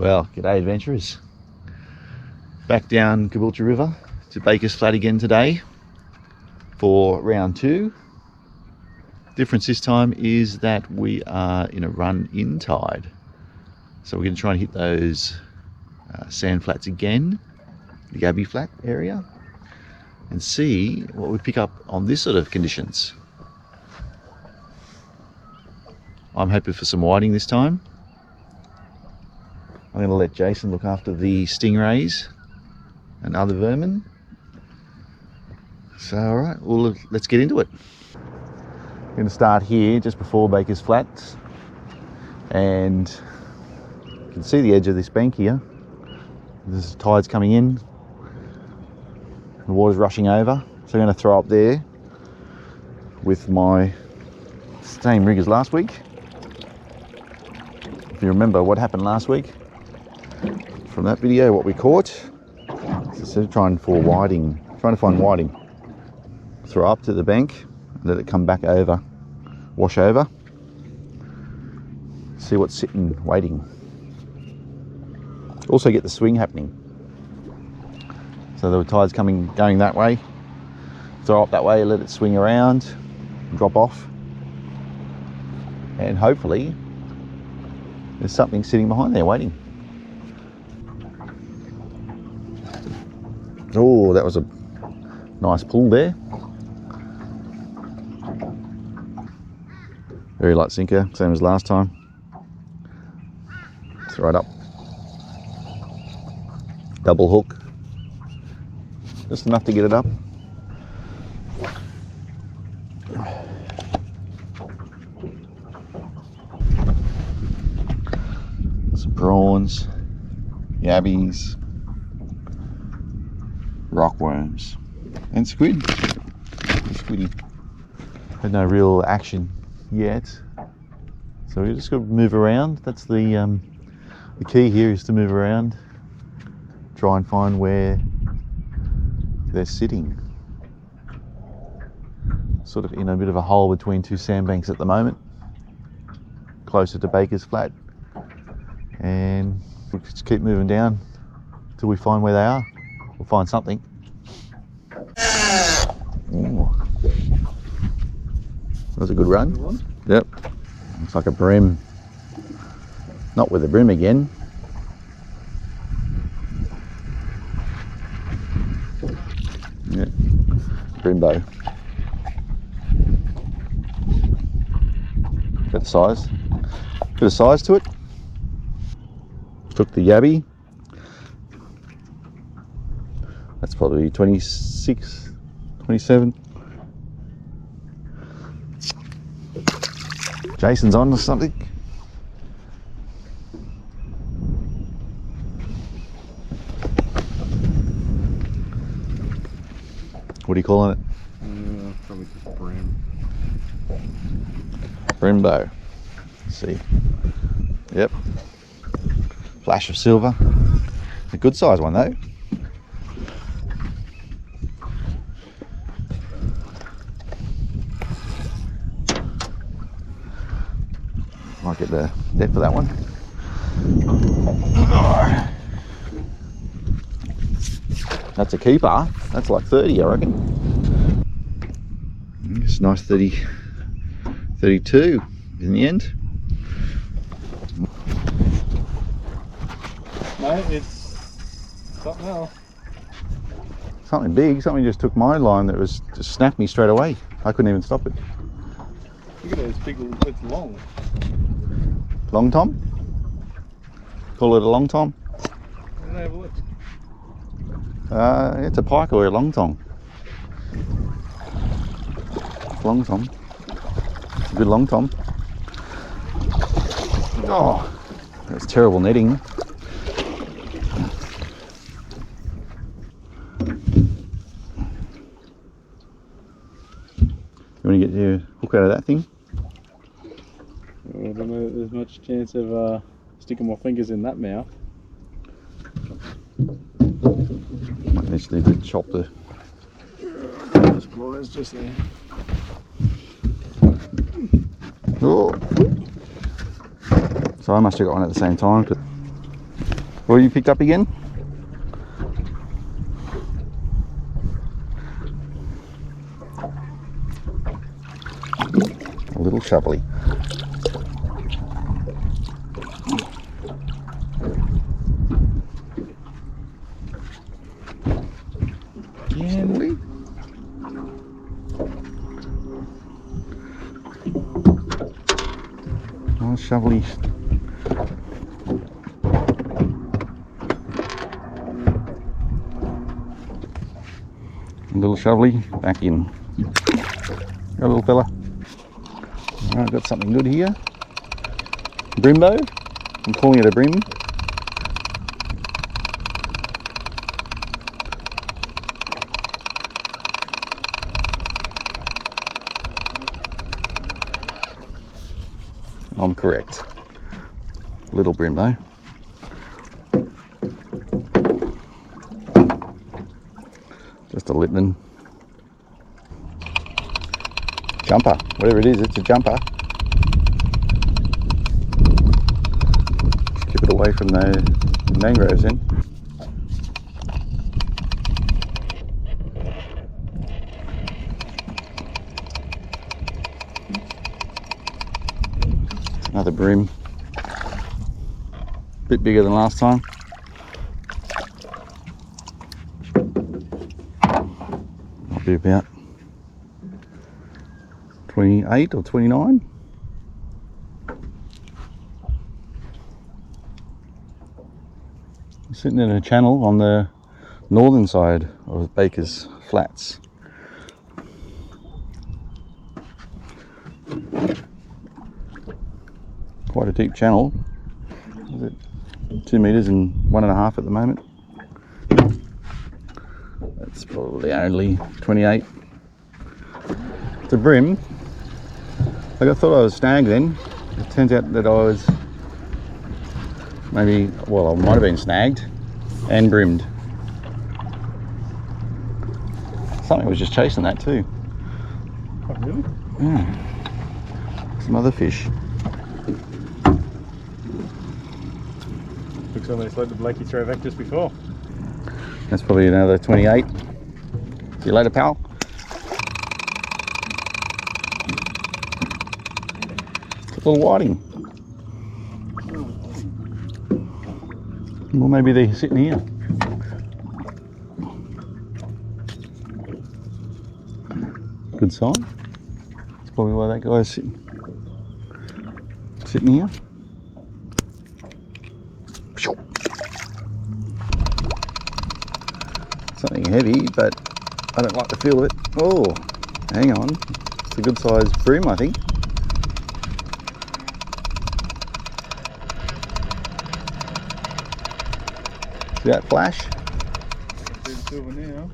Well, g'day adventurers. Back down Caboolture River to Baker's Flat again today for round 2. Difference this time is that we are in a run-in tide. So we're going to try and hit those sand flats again, the Abbey Flat area, and see what we pick up on this sort of conditions. I'm hoping for some whiting this time. I'm going to let Jason look after the stingrays and other vermin. So alright, well, let's get into it. I'm going to start here just before Baker's Flats, and you can see the edge of this bank here. There's tides coming in, the water's rushing over, so I'm going to throw up there with my same rig as last week. If you remember what happened last week from that video, what we caught, instead of trying to find whiting, throw up to the bank, let it come back over, wash over, see what's sitting waiting. Also get the swing happening. So the tide's going that way, throw up that way, let it swing around, drop off, and hopefully there's something sitting behind there waiting. Oh, that was a nice pull there. Very light sinker, same as last time. Throw it up. Double hook. Just enough to get it up. Some prawns, yabbies, rockworms, and squid. Squiddy. Had no real action yet, so we just got to move around. That's the key here, is to move around, try and find where they're sitting. Sort of in a bit of a hole between two sandbanks at the moment, closer to Baker's Flat, and we'll just keep moving down till we find where they are. We'll find something. Ooh. That was a good run. Yep. Looks like a brim. Not with a brim again. Yeah. Brimbo. Got the size. Bit of size to it. Took the yabby. That's probably 26, 27. Jason's on or something. What are you calling it? Probably just brim. Brimbo. Let's see. Yep. Flash of silver. A good size one though. Might get the depth of that one. That's a keeper. That's like 30, I reckon. It's a nice 32 in the end. No, it's something else. Something big. Something just took my line that was just snapped me straight away. I couldn't even stop it. Look at it, it's big, it's long. Long tom? Call it a long tom? I don't have a look. It's a pike or a long tom. Long tom. It's a good long tom. Oh, that's terrible netting. You want to get your hook out of that thing? I don't know if there's much chance of sticking my fingers in that mouth. Might just need to chop the Pliers just there. Oh. So I must have got one at the same time. What you picked up again? A little shovelly. Shovelly. Nice shovelly. A little shovelly, back in. Got a little fella. Alright, got something good here. Brimbo. I'm calling it a brim. I'm correct. Little brimbo. Just a Litman. Jumper, whatever it is, it's a jumper. Just keep it away from the mangroves then. Another brim. Bit bigger than last time. Might be about 28 or 29. I'm sitting in a channel on the northern side of Baker's Flats. Quite a deep channel. Is it 2 meters and 1.5 at the moment? That's probably only 28. It's a brim. I thought I was snagged then. It turns out that I was maybe, well, I might have been snagged and brimmed. Something was just chasing that too. Oh, really? Yeah. Some other fish. Looks almost like the Blakey throw back just before. That's probably another 28. See you later, pal. A little whiting. Well, maybe they're sitting here. Good sign. That's probably why that guy's sitting here. Something heavy, but I don't like the feel of it. Oh, hang on. It's a good sized brim, I think. See that flash? See the silver now.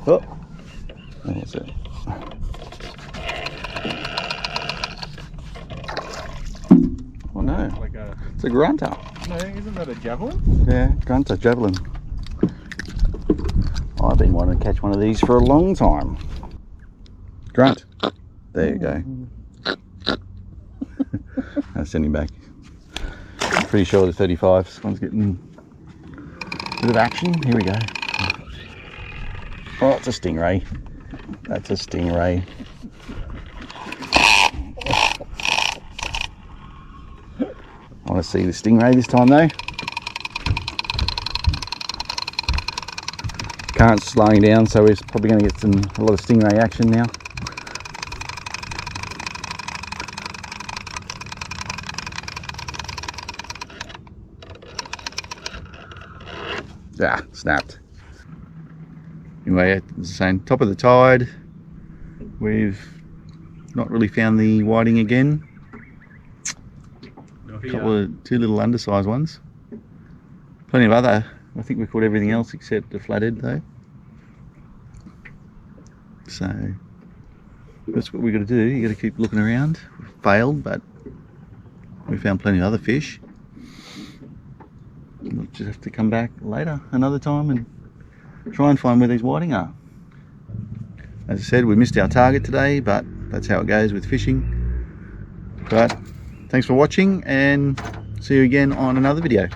Oh, what's it? Oh no, Like a, it's a grunter. no, isn't that a javelin? Yeah, grunter, javelin. I've been wanting to catch one of these for a long time. Grunt. There you go. I'll send him back. Pretty sure the 35. This one's getting a bit of action. Here we go. Oh, it's a stingray. That's a stingray. I want to see the stingray this time though. Current's slowing down, so we're probably going to get a lot of stingray action now. Ah, snapped. Anyway, it's the same. Top of the tide. We've not really found the whiting again. Two little undersized ones. Plenty of other. I think we caught everything else except the flathead though. So that's what we got to do. You got to keep looking around. We failed, but we found plenty of other fish. We'll just have to come back later, another time, and try and find where these whiting are. As I said, we missed our target today, but that's how it goes with fishing. But thanks for watching, and See you again on another video.